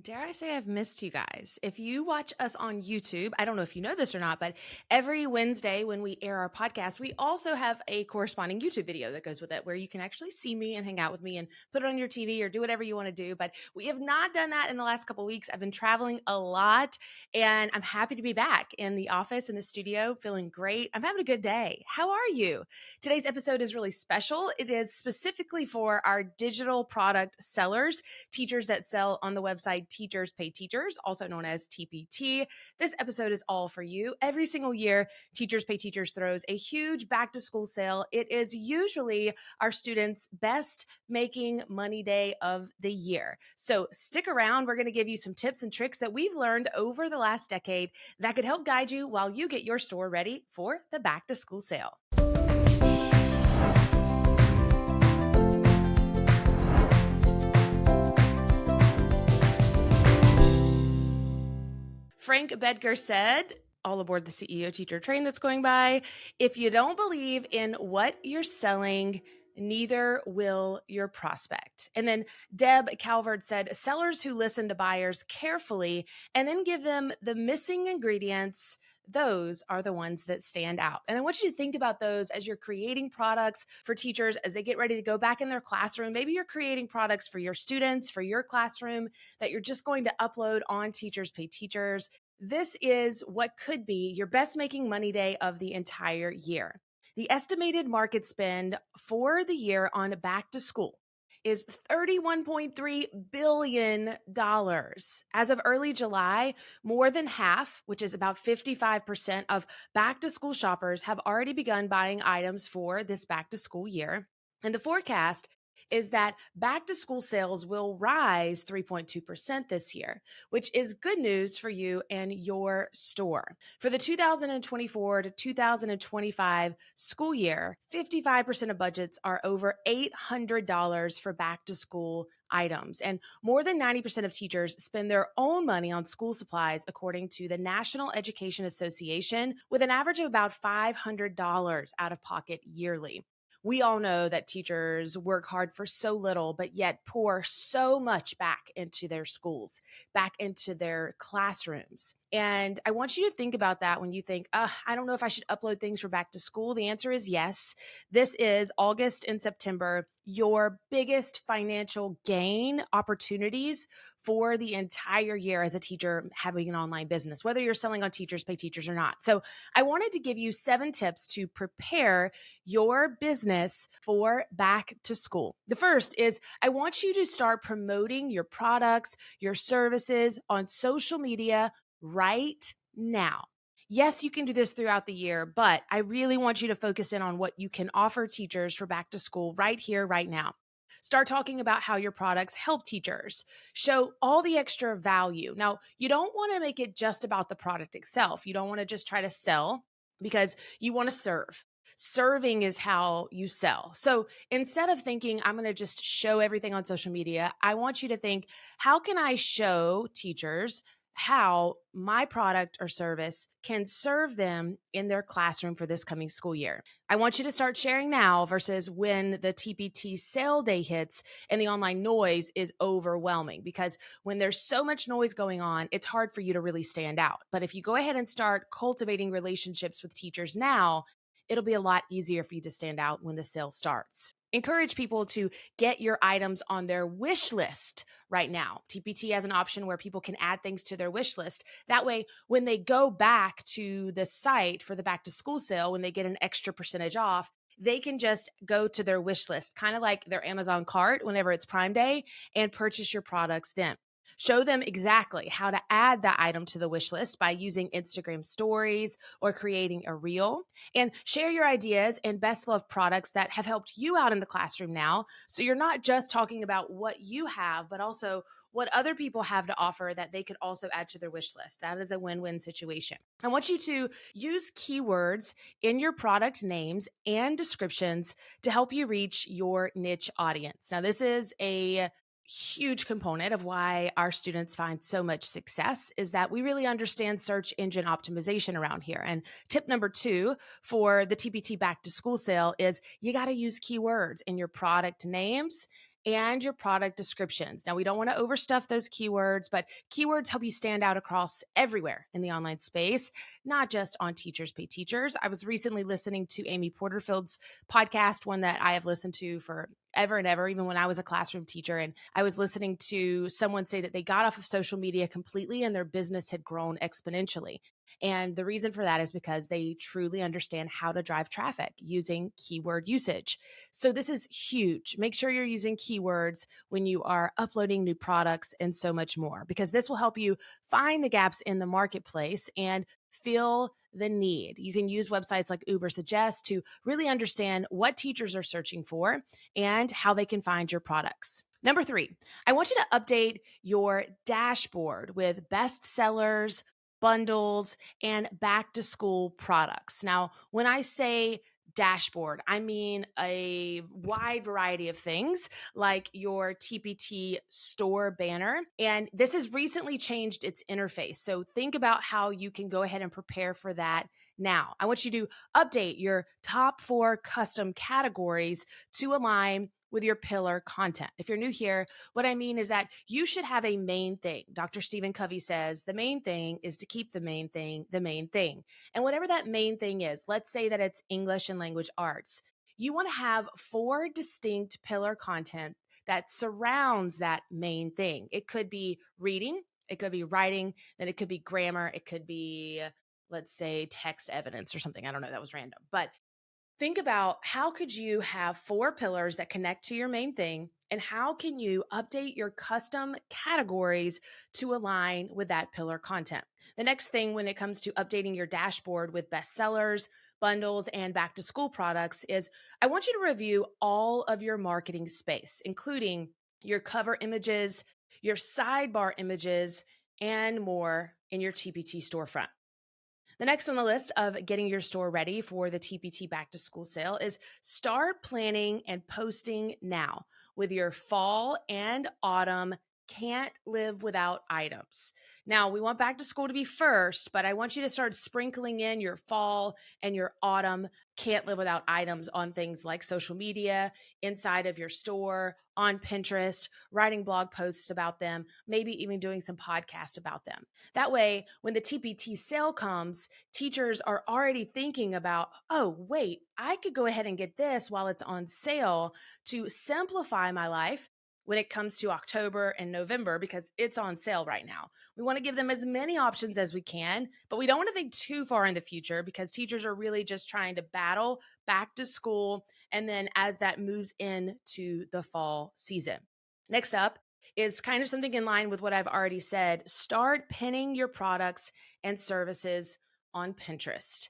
Dare I say I've missed you guys. If you watch us on YouTube, I don't know if you know this or not, but every Wednesday when we air our podcast, we also have a corresponding YouTube video that goes with it where you can actually see me and hang out with me and put it on your TV or do whatever you want to do. But we have not done that in the last couple of weeks. I've been traveling a lot and I'm happy to be back in the office, in the studio, feeling great. I'm having a good day. How are you? Today's episode is really special. It is specifically for our digital product sellers, teachers that sell on the website Teachers Pay Teachers, also known as TPT. This episode is all for you. Every single year, Teachers Pay Teachers throws a huge back to school sale. It is usually our students' best making money day of the year. So stick around. We're going to give you some tips and tricks that we've learned over the last decade that could help guide you while you get your store ready for the back to school sale. Frank Bedger said, all aboard the CEO Teacher train that's going by, if you don't believe in what you're selling, neither will your prospect. And then Deb Calvert said, sellers who listen to buyers carefully and then give them the missing ingredients, those are the ones that stand out. And I want you to think about those as you're creating products for teachers as they get ready to go back in their classroom. Maybe you're creating products for your students, for your classroom that you're just going to upload on Teachers Pay Teachers. This is what could be your best making money day of the entire year. The estimated market spend for the year on back to school is $31.3 billion. As of early July, more than half, which is about 55% of back to school shoppers have already begun buying items for this back to school year. And the forecast is that back to school sales will rise 3.2% this year, which is good news for you and your store. For the 2024 to 2025 school year, 55% of budgets are over $800 for back to school items. And more than 90% of teachers spend their own money on school supplies, according to the National Education Association, with an average of about $500 out of pocket yearly. We all know that teachers work hard for so little, but yet pour so much back into their schools, back into their classrooms. And I want you to think about that when you think, I don't know if I should upload things for back to school. The answer is yes. This is August and September, your biggest financial gain opportunities for the entire year as a teacher having an online business, whether you're selling on Teachers Pay Teachers or not. So I wanted to give you 7 tips to prepare your business for back to school. The first is I want you to start promoting your products, your services on social media right now. Yes, you can do this throughout the year, but I really want you to focus in on what you can offer teachers for back to school right here, right now. Start talking about how your products help teachers. Show all the extra value. Now, you don't want to make it just about the product itself. You don't want to just try to sell because you want to serve. Serving is how you sell. So instead of thinking, I'm going to just show everything on social media, I want you to think, how can I show teachers how my product or service can serve them in their classroom for this coming school year? I want you to start sharing now versus when the TPT sale day hits and the online noise is overwhelming, because when there's so much noise going on, it's hard for you to really stand out. But if you go ahead and start cultivating relationships with teachers now, it'll be a lot easier for you to stand out when the sale starts. Encourage people to get your items on their wish list right now. TPT has an option where people can add things to their wish list. That way, when they go back to the site for the back to school sale, when they get an extra percentage off, they can just go to their wish list, kind of like their Amazon cart whenever it's Prime Day, and purchase your products then. Show them exactly how to add that item to the wish list by using Instagram stories or creating a reel, and share your ideas and best love products that have helped you out in the classroom now. So you're not just talking about what you have, but also what other people have to offer that they could also add to their wish list. That is a win-win situation. I want you to use keywords in your product names and descriptions to help you reach your niche audience. Now, this is a huge component of why our students find so much success, is that we really understand search engine optimization around here. And tip number 2 for the TPT back to school sale is you got to use keywords in your product names and your product descriptions. Now, we don't want to overstuff those keywords, but keywords help you stand out across everywhere in the online space, not just on Teachers Pay Teachers. I was recently listening to Amy Porterfield's podcast, one that I have listened to for ever and ever, even when I was a classroom teacher. And I was listening to someone say that they got off of social media completely and their business had grown exponentially. And the reason for that is because they truly understand how to drive traffic using keyword usage. So this is huge. Make sure you're using keywords when you are uploading new products and so much more, because this will help you find the gaps in the marketplace and fill the need. You can use websites like Ubersuggest to really understand what teachers are searching for and how they can find your products. Number 3, I want you to update your dashboard with best sellers, bundles, and back to school products. Now, when I say dashboard, I mean a wide variety of things like your TPT store banner. And this has recently changed its interface. So think about how you can go ahead and prepare for that now. I want you to update your top 4 custom categories to align with your pillar content. If you're new here, what I mean is that you should have a main thing. Dr. Stephen Covey says the main thing is to keep the main thing the main thing. And whatever that main thing is, let's say that it's English and language arts. You want to have 4 distinct pillar content that surrounds that main thing. It could be reading, it could be writing, then it could be grammar, it could be, let's say, text evidence or something. I don't know, that was random. But think about how could you have 4 pillars that connect to your main thing, and how can you update your custom categories to align with that pillar content. The next thing when it comes to updating your dashboard with bestsellers, bundles, and back to school products is I want you to review all of your marketing space, including your cover images, your sidebar images, and more in your TPT storefront. The next on the list of getting your store ready for the TPT back to school sale is start planning and posting now with your fall and autumn can't live without items. Now, we want back to school to be first, but I want you to start sprinkling in your fall and your autumn can't live without items on things like social media, inside of your store, on Pinterest, writing blog posts about them, maybe even doing some podcasts about them. That way, when the TPT sale comes, teachers are already thinking about, oh, wait, I could go ahead and get this while it's on sale to simplify my life when it comes to October and November, because it's on sale right now. We want to give them as many options as we can, but we don't want to think too far in the future because teachers are really just trying to battle back to school. And then as that moves into the fall season. Next up is kind of something in line with what I've already said. Start pinning your products and services on Pinterest.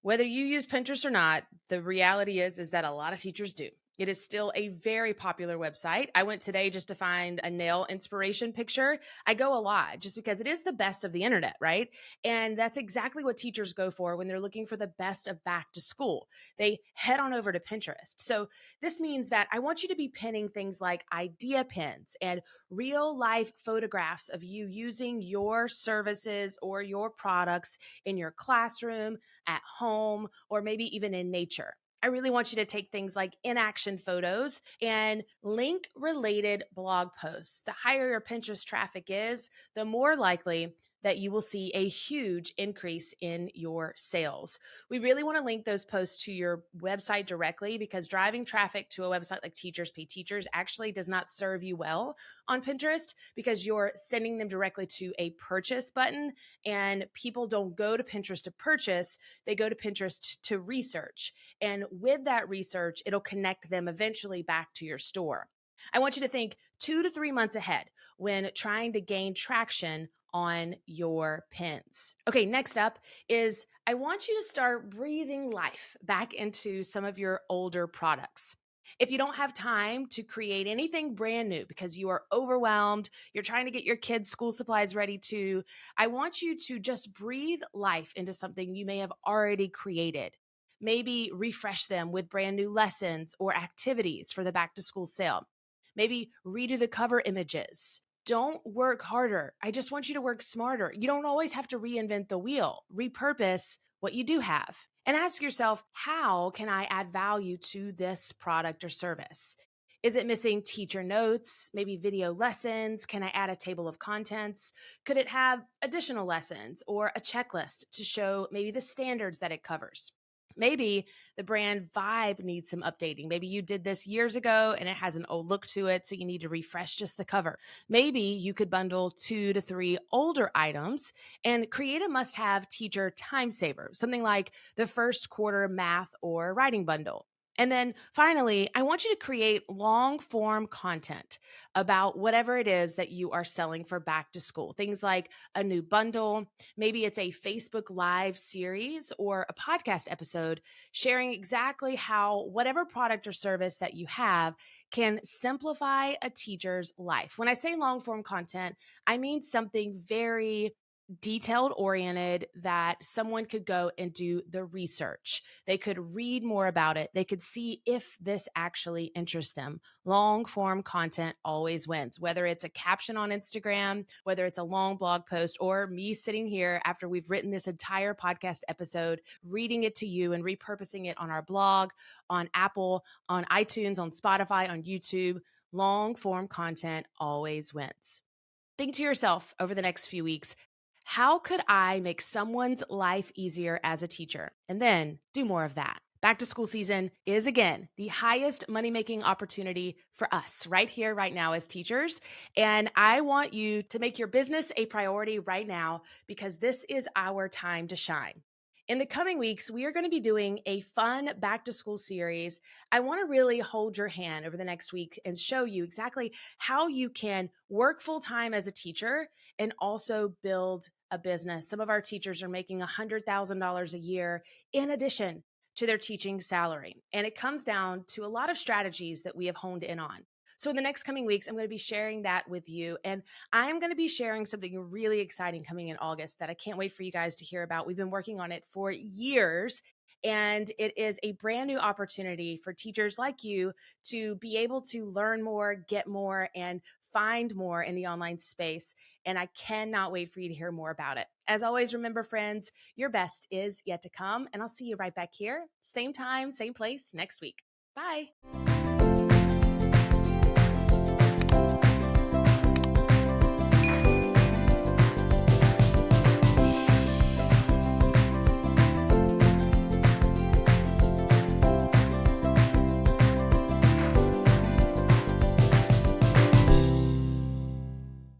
Whether you use Pinterest or not, the reality is that a lot of teachers do. It is still a very popular website. I went today just to find a nail inspiration picture. I go a lot just because it is the best of the internet, right? And that's exactly what teachers go for when they're looking for the best of back to school. They head on over to Pinterest. So this means that I want you to be pinning things like idea pins and real life photographs of you using your services or your products in your classroom, at home, or maybe even in nature. I really want you to take things like in-action photos and link related blog posts. The higher your Pinterest traffic is, the more likely that you will see a huge increase in your sales. We really want to link those posts to your website directly because driving traffic to a website like Teachers Pay Teachers actually does not serve you well on Pinterest because you're sending them directly to a purchase button, and people don't go to Pinterest to purchase, they go to Pinterest to research. And with that research, it'll connect them eventually back to your store. I want you to think 2 to 3 months ahead when trying to gain traction on your pins. Okay, next up is I want you to start breathing life back into some of your older products. If you don't have time to create anything brand new because you are overwhelmed, you're trying to get your kids' school supplies ready too, I want you to just breathe life into something you may have already created. Maybe refresh them with brand new lessons or activities for the back to school sale. Maybe redo the cover images. Don't work harder. I just want you to work smarter. You don't always have to reinvent the wheel. Repurpose what you do have. And ask yourself, how can I add value to this product or service? Is it missing teacher notes, maybe video lessons? Can I add a table of contents? Could it have additional lessons or a checklist to show maybe the standards that it covers? Maybe the brand vibe needs some updating. Maybe you did this years ago and it has an old look to it, so you need to refresh just the cover. Maybe you could bundle 2 to 3 older items and create a must have teacher time saver, something like the first quarter math or writing bundle. And then finally, I want you to create long form content about whatever it is that you are selling for back to school. Things like a new bundle, maybe it's a Facebook Live series or a podcast episode sharing exactly how whatever product or service that you have can simplify a teacher's life. When I say long form content, I mean something very detailed oriented that someone could go and do the research. They could read more about it. They could see if this actually interests them. Long form content always wins, whether it's a caption on Instagram, whether it's a long blog post, or me sitting here after we've written this entire podcast episode, reading it to you and repurposing it on our blog, on Apple, on iTunes, on Spotify, on YouTube. Long form content always wins. Think to yourself over the next few weeks, how could I make someone's life easier as a teacher? And then do more of that. Back to school season is, again, the highest money making opportunity for us right here, right now as teachers. And I want you to make your business a priority right now because this is our time to shine. In the coming weeks, we are going to be doing a fun back to school series. I want to really hold your hand over the next week and show you exactly how you can work full time as a teacher and also build a business. Some of our teachers are making $100,000 a year in addition to their teaching salary. And it comes down to a lot of strategies that we have honed in on. So in the next coming weeks, I'm going to be sharing that with you. And I'm going to be sharing something really exciting coming in August that I can't wait for you guys to hear about. We've been working on it for years. And it is a brand new opportunity for teachers like you to be able to learn more, get more, and find more in the online space. And I cannot wait for you to hear more about it. As always, remember, friends, your best is yet to come. And I'll see you right back here, same time, same place next week. Bye.